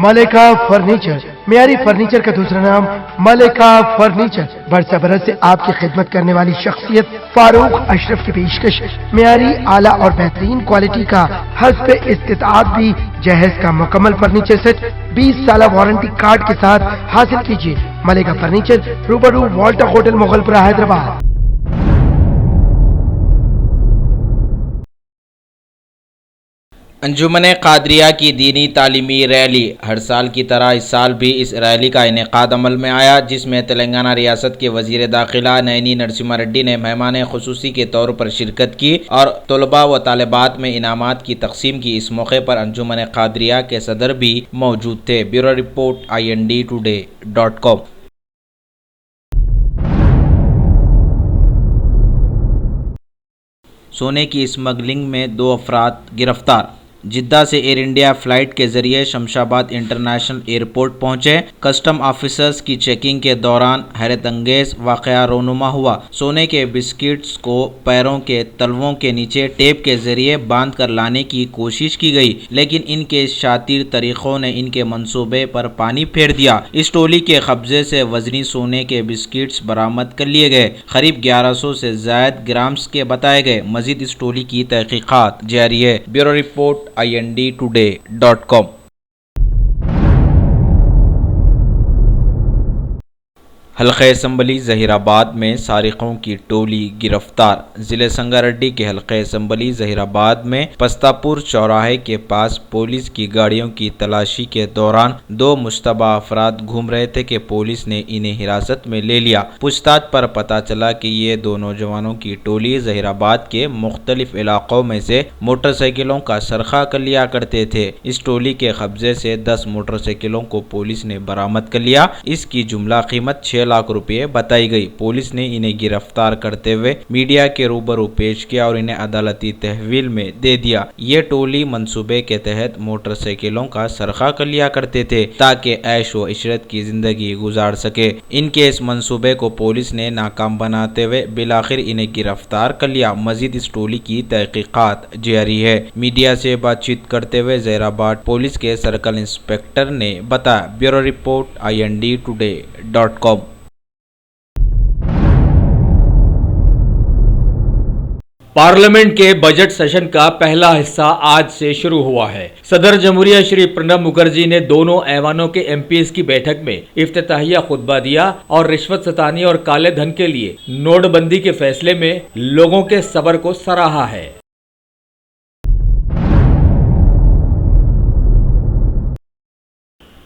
मलिका furniture, मियारी furniture का दूसरा नाम मलिका फर्नीचर। बरसा बरस से आपकी खिदमत करने वाली शख्सियत फारूक अशरफ की पेशकश मियारी आला और बेहतरीन क्वालिटी का हस्ब इस्तिताअत भी जहेज का मुकम्मल फर्नीचर सेट 20 साल वारंटी कार्ड के साथ हासिल कीजिए। मलिका फर्नीचर, रूबरू वॉल्टर होटल, मुगलपुरा, हैदराबाद। अंजुमन कादरिया की दीनी तालीमी रैली। हर साल की तरह इस साल भी इस रैली का इनेकाद अमल में आया, जिसमें तेलंगाना रियासत के वजीर दाखिला नयनी नरसिम्हा रेड्डी ने मेहमान खुसूसी के तौर पर शिरकत की और तलबा व तालिबात में इनामात की तकसीम की। इस मौके पर अंजुमन कादरिया के सदर भी मौजूद थे। Bureau report INDtoday.com। सोने की स्मगलिंग में 2 अफराद गिरफ्तार। जिद्दा से एयर इंडिया फ्लाइट के जरिए शमशाबाद इंटरनेशनल एयरपोर्ट पहुंचे। कस्टम ऑफिसर्स की चेकिंग के दौरान हैरत अंगेज वाकया रोनुमा हुआ। सोने के बिस्किट्स को पैरों के तलवों के नीचे टेप के जरिए बांध कर लाने की कोशिश की गई, लेकिन इनके शातिर तरीकों ने इनके मंसूबे पर पानी फेर दिया। इस टोली के कब्जे से वजनी सोने के बिस्किट्स बरामद कर लिए गए। करीब 1100 से ज्यादा ग्राम्स के बताए गए। मजीद इस टोली की तहकीकात जारी है। Bureau report INDtoday.com। हल्के असम्बली जहीराबाद में सारिकों की टोली गिरफ्तार। जिले संगारेड्डी के हल्के असम्बली जहीराबाद में पस्तापुर चौराहे के पास पुलिस की गाड़ियों की तलाशी के दौरान 2 मुश्तबा अफराद घूम रहे थे कि पुलिस ने इन्हें हिरासत में ले लिया। पूछताछ पर पता चला कि ये 2 नौजवानों की टोली जहीराबाद के मुख्तलिफ इलाकों में से मोटरसाइकिलों का सरखा कर लिया करते थे। इस टोली के कब्जे से 10 मोटरसाइकिलों को पुलिस ने बरामद कर लिया। इसकी जुमला कीमत 6 लाख रुपए बताई गई। पुलिस ने इन्हें गिरफ्तार करते हुए मीडिया के रूबरू पेश किया और इन्हें अदालती तहवील में दे दिया। ये टोली मंसूबे के तहत मोटरसाइकिलों का सरखा कर लिया करते थे ताकि ऐश व इशरत की जिंदगी गुजार सके। इनके इस मंसूबे को पुलिस ने नाकाम बनाते हुए बिलाखिर इन्हें गिरफ्तार कर लिया। मजीद इस टोली की तहकीकात जारी है। मीडिया से बातचीत करते हुए जहीराबाद पुलिस के सर्कल इंस्पेक्टर ने बताया। Bureau report INDtoday.com। पार्लियामेंट के बजट सेशन का पहला हिस्सा आज से शुरू हुआ है। सदर जमहूरिया श्री प्रणब मुखर्जी ने दोनों ऐवानों के MPs की बैठक में इफ्तिताहिया खुतबा दिया और रिश्वत सतानी और काले धन के लिए नोटबंदी के फैसले में लोगों के सब्र को सराहा है।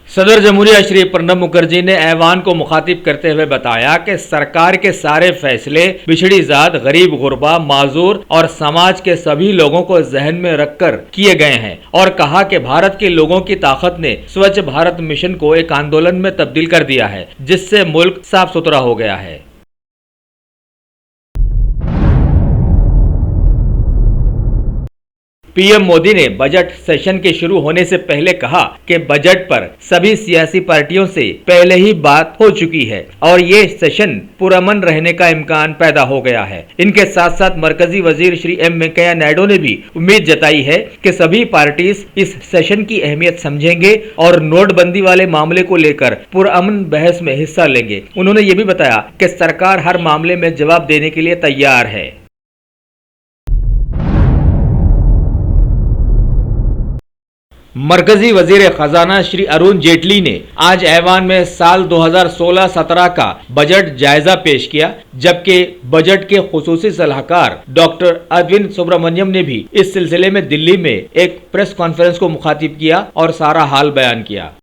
सदर जमहूरिया श्री प्रणब मुखर्जी ने ऐवान को मुखातिब करते हुए बताया कि सरकार के सारे फैसले पिछड़ी जात, गरीब, गुरबा, माजूर और समाज के सभी लोगों को जहन में रखकर किए गए हैं और कहा कि भारत के लोगों की ताकत ने स्वच्छ भारत मिशन को एक आंदोलन में तब्दील कर दिया है, जिससे मुल्क साफ सुथरा हो गया है। पीएम मोदी ने बजट सेशन के शुरू होने से पहले कहा कि बजट पर सभी सियासी पार्टियों से पहले ही बात हो चुकी है और ये सेशन पुरअमन रहने का इम्कान पैदा हो गया है। इनके साथ साथ मरकजी वजीर श्री M वेंकैया नायडू ने भी उम्मीद जताई है कि सभी पार्टीज इस सेशन की अहमियत समझेंगे और नोटबंदी वाले मामले को लेकर पुरअमन बहस में हिस्सा लेंगे। उन्होंने ये भी बताया कि सरकार हर मामले में जवाब देने के लिए तैयार है। मरकजी वजीर खजाना श्री अरुण जेटली ने आज ऐवान में साल 2016-17 का बजट जायजा पेश किया, जबकि बजट के खुसूसी सलाहकार डॉक्टर अरविंद सुब्रमण्यम ने भी इस सिलसिले में दिल्ली में एक प्रेस कॉन्फ्रेंस को मुखातिब किया और सारा हाल बयान किया।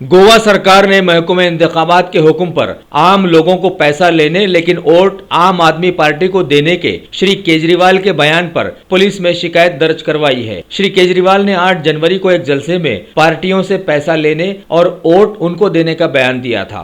गोवा सरकार ने महकमे इंतखाबात के हुक्म पर आम लोगों को पैसा लेने लेकिन वोट आम आदमी पार्टी को देने के श्री केजरीवाल के बयान पर पुलिस में शिकायत दर्ज करवाई है। श्री केजरीवाल ने 8 जनवरी को एक जलसे में पार्टियों से पैसा लेने और वोट उनको देने का बयान दिया था।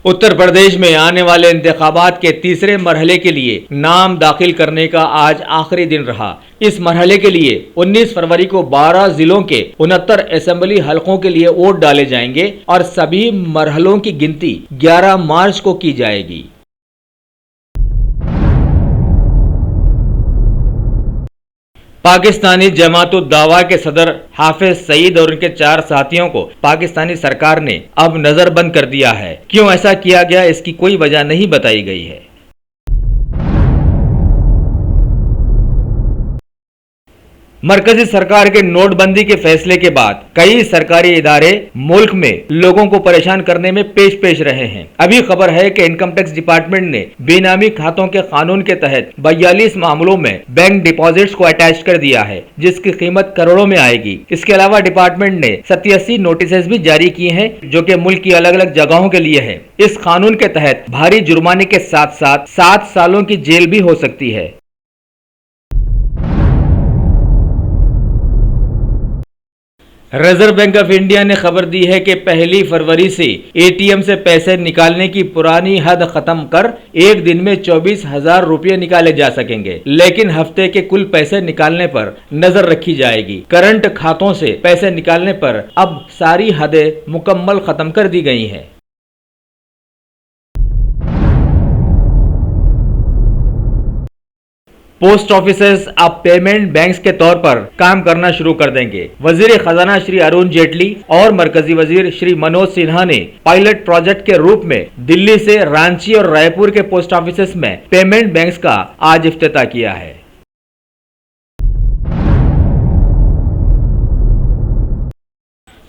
उत्तर प्रदेश में आने वाले इंतखाबात के तीसरे मरहले के लिए नाम दाखिल करने का आज आखिरी दिन रहा। इस मरहले के लिए 19 फरवरी को 12 जिलों के 69 असेंबली हलकों के लिए वोट डाले जाएंगे और सभी मरहलों की गिनती 11 मार्च को की जाएगी। पाकिस्तानी जमात-उद-दावा के सदर हाफिज सईद और उनके 4 साथियों को पाकिस्तानी सरकार ने अब नजरबंद कर दिया है। क्यों ऐसा किया गया, इसकी कोई वजह नहीं बताई गई है। मरकजी सरकार के नोटबंदी के फैसले के बाद कई सरकारी इदारे मुल्क में लोगों को परेशान करने में पेश रहे हैं। अभी खबर है कि इनकम टैक्स डिपार्टमेंट ने बेनामी खातों के कानून के तहत 42 मामलों में बैंक डिपॉजिट्स को अटैच कर दिया है, जिसकी कीमत करोड़ों में आएगी। इसके अलावा डिपार्टमेंट ने 87 नोटिस भी जारी किए हैं, जो कि मुल्क की अलग अलग जगहों के लिए है। इस कानून के तहत भारी जुर्माने के साथ साथ 7 सालों की जेल भी हो सकती है। रिजर्व बैंक ऑफ इंडिया ने खबर दी है कि 1 फरवरी से एटीएम से पैसे निकालने की पुरानी हद खत्म कर एक दिन में 24,000 रुपये निकाले जा सकेंगे, लेकिन हफ्ते के कुल पैसे निकालने पर नजर रखी जाएगी। करंट खातों से पैसे निकालने पर अब सारी हदें मुकम्मल खत्म कर दी गई हैं। पोस्ट ऑफिसेस अब पेमेंट बैंक्स के तौर पर काम करना शुरू कर देंगे। वजीर खजाना श्री अरुण जेटली और मरकजी वजीर श्री मनोज सिन्हा ने पायलट प्रोजेक्ट के रूप में दिल्ली से रांची और रायपुर के पोस्ट ऑफिसेस में पेमेंट बैंक्स का आज इफ्तिताह किया है।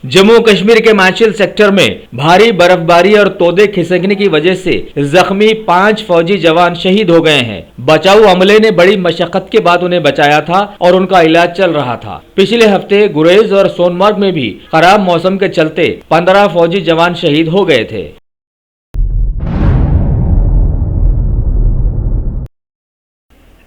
जम्मू कश्मीर के माचिल सेक्टर में भारी बर्फबारी और तोदे खिसकने की वजह से जख्मी 5 फौजी जवान शहीद हो गए हैं। बचाव अमले ने बड़ी मशक्कत के बाद उन्हें बचाया था और उनका इलाज चल रहा था। पिछले हफ्ते गुरेज और सोनमर्ग में भी खराब मौसम के चलते 15 फौजी जवान शहीद हो गए थे।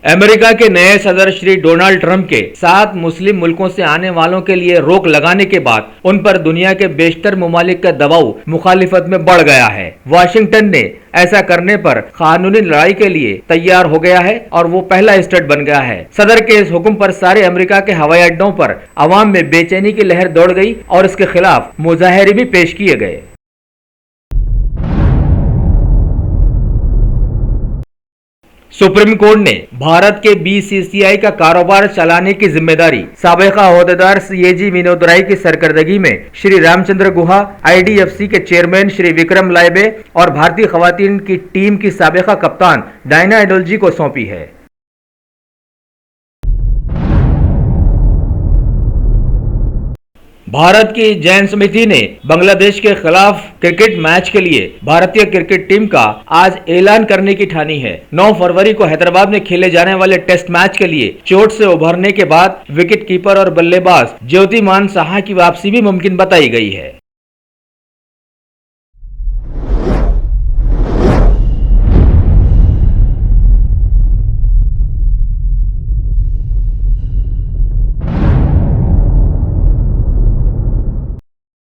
अमेरिका के नए सदर श्री डोनाल्ड ट्रंप के 7 मुस्लिम मुल्कों से आने वालों के लिए रोक लगाने के बाद उन पर दुनिया के बेशतर मुमालिक का दबाव मुखालिफत में बढ़ गया है। वाशिंगटन ने ऐसा करने पर कानूनी लड़ाई के लिए तैयार हो गया है और वो पहला स्टेट बन गया है। सदर के इस हुक्म पर सारे अमेरिका के हवाई अड्डों पर अवाम में बेचैनी की लहर दौड़ गई और इसके खिलाफ मुजाहरे भी पेश किए गए। सुप्रीम कोर्ट ने भारत के बीसीसीआई का कारोबार चलाने की जिम्मेदारी साबिका ओहदेदार सीएजी विनोद राय की सरकर्दगी में श्री रामचंद्र गुहा, आईडीएफसी के चेयरमैन श्री विक्रम लाइबे और भारतीय खवातीन की टीम की साबिका कप्तान डायना एडोलजी को सौंपी है। भारत की जैन समिति ने बांग्लादेश के खिलाफ क्रिकेट मैच के लिए भारतीय क्रिकेट टीम का आज ऐलान करने की ठानी है। 9 फरवरी को हैदराबाद में खेले जाने वाले टेस्ट मैच के लिए चोट से उभरने के बाद विकेट कीपर और बल्लेबाज ज्योतिमान साहा की वापसी भी मुमकिन बताई गई है।